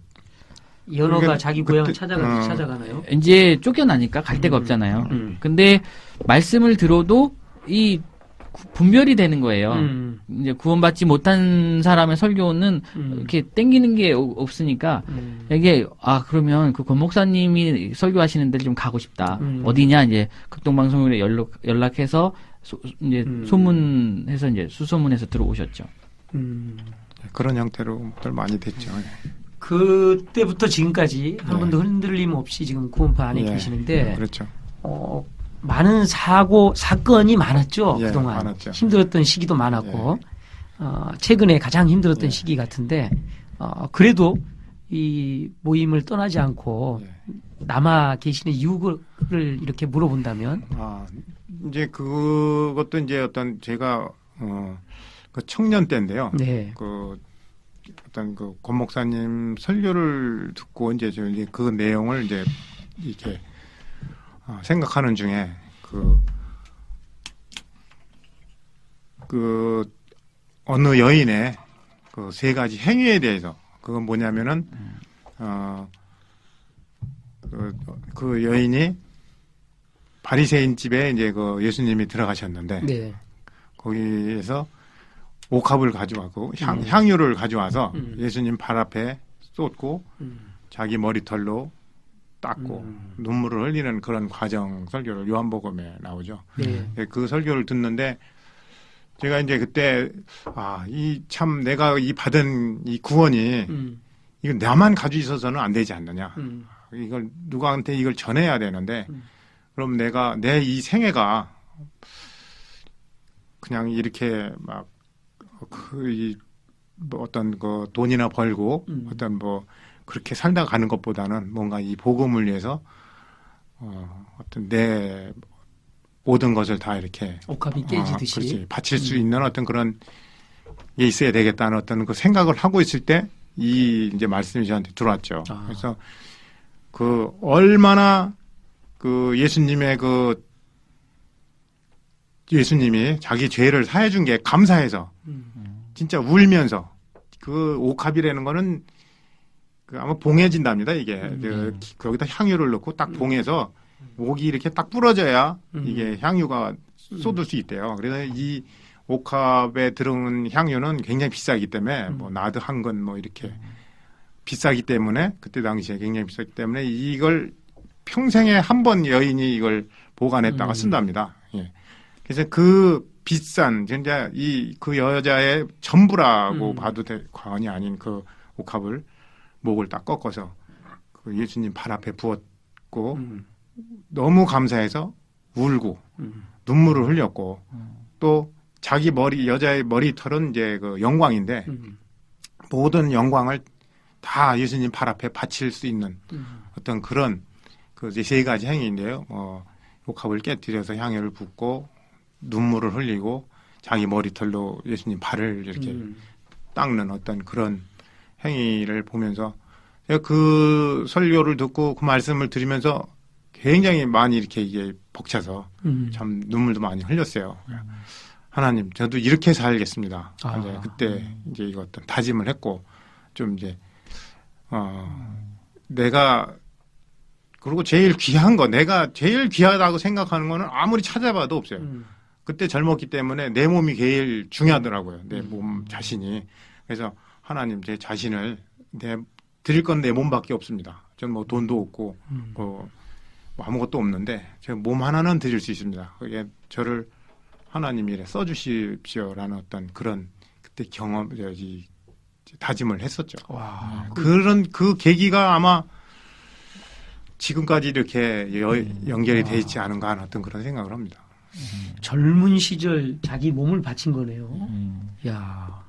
연어가 그러니까 자기 고향을 찾아가나요? 이제 쫓겨나니까 갈 데가 없잖아요. 근데 말씀을 들어도 이 분별이 되는 거예요. 이제 구원받지 못한 사람의 설교는 이렇게 땡기는 게 없으니까 이게 그러면 그 권 목사님이 설교하시는 데를 좀 가고 싶다. 어디냐 이제 극동방송에 연락해서 이제 소문해서 이제 수소문해서 들어오셨죠. 그런 형태로들 많이 됐죠. 그때부터 지금까지 한 번도 흔들림 없이 지금 구원파 안에 계시는데 그렇죠. 많은 사건이 많았죠. 그동안 많았죠. 힘들었던 시기도 많았고 최근에 가장 힘들었던 시기 같은데 그래도 이 모임을 떠나지 않고 남아 계시는 이유를 이렇게 물어본다면 이제 그것도 이제 어떤 제가 그 청년 때인데요. 네. 그 어떤 그 권 목사님 설교를 듣고 이제 그 내용을 이제 이렇게 생각하는 중에 그 어느 여인의 그 세 가지 행위에 대해서 그건 뭐냐면은 그 여인이 바리새인 집에 이제 그 예수님이 들어가셨는데 네. 거기에서 옥합을 가져와고 향유를 가져와서 예수님 발 앞에 쏟고 자기 머리털로 닦고 눈물을 흘리는 그런 과정 설교를 요한복음에 나오죠. 네. 그 설교를 듣는데 제가 이제 그때 이 참 내가 이 받은 이 구원이 이거 나만 가지고 있어서는 안 되지 않느냐. 이걸 누구한테 이걸 전해야 되는데 그럼 내가 내 이 생애가 그냥 이렇게 막 뭐 어떤 그 돈이나 벌고 어떤 뭐 그렇게 살다 가는 것보다는 뭔가 이 복음을 위해서 어떤 내 모든 것을 다 이렇게 옥합이 깨지듯이 그렇지, 바칠 수 있는 어떤 그런 게 있어야 되겠다는 어떤 그 생각을 하고 있을 때 이 이제 말씀이 저한테 들어왔죠. 그래서 그 얼마나 그 예수님이 자기 죄를 사해준 게 감사해서 진짜 울면서 그 옥합이라는 거는 그 아마 봉해진답니다. 이게 거기다 향유를 넣고 딱 봉해서 옥이 이렇게 딱 부러져야 이게 향유가 쏟을 수 있대요. 그래서 이 옥합에 들어오는 향유는 굉장히 비싸기 때문에 뭐 나드 한 건 뭐 이렇게 비싸기 때문에 그때 당시에 굉장히 비쌌기 때문에 이걸 평생에 한 번 여인이 이걸 보관했다가 쓴답니다. 예. 그래서 그 비싼 진짜 그 여자의 전부라고 봐도 과언이 아닌 그 옥합을 목을 딱 꺾어서 그 예수님 발 앞에 부었고 너무 감사해서 울고 눈물을 흘렸고 또 자기 여자의 머리털은 이제 그 영광인데 모든 영광을 다 예수님 발 앞에 바칠 수 있는 어떤 그런 그 이제 세 가지 행위인데요. 옥합을 깨뜨려서 향유를 붓고 눈물을 흘리고 자기 머리털로 예수님 발을 이렇게 닦는 어떤 그런 행위를 보면서 제가 그 설교를 듣고 그 말씀을 들으면서 굉장히 많이 이렇게 이게 벅차서 참 눈물도 많이 흘렸어요. 하나님, 저도 이렇게 살겠습니다. 이제 그때 이제 이거 어떤 다짐을 했고 좀 이제 내가 그리고 제일 귀한 거 내가 제일 귀하다고 생각하는 거는 아무리 찾아봐도 없어요. 그때 젊었기 때문에 내 몸이 제일 중요하더라고요. 내 몸 자신이. 그래서 하나님 제 자신을 드릴 건 내 몸밖에 없습니다. 전 뭐 돈도 없고 뭐 아무것도 없는데 제 몸 하나는 드릴 수 있습니다. 그게 저를 하나님이 써주십시오라는 어떤 그런 그때 다짐을 했었죠. 와. 그런 그 계기가 아마 지금까지 이렇게 연결이 돼 있지 않은가 하는 어떤 그런 생각을 합니다. 젊은 시절 자기 몸을 바친 거네요. 야.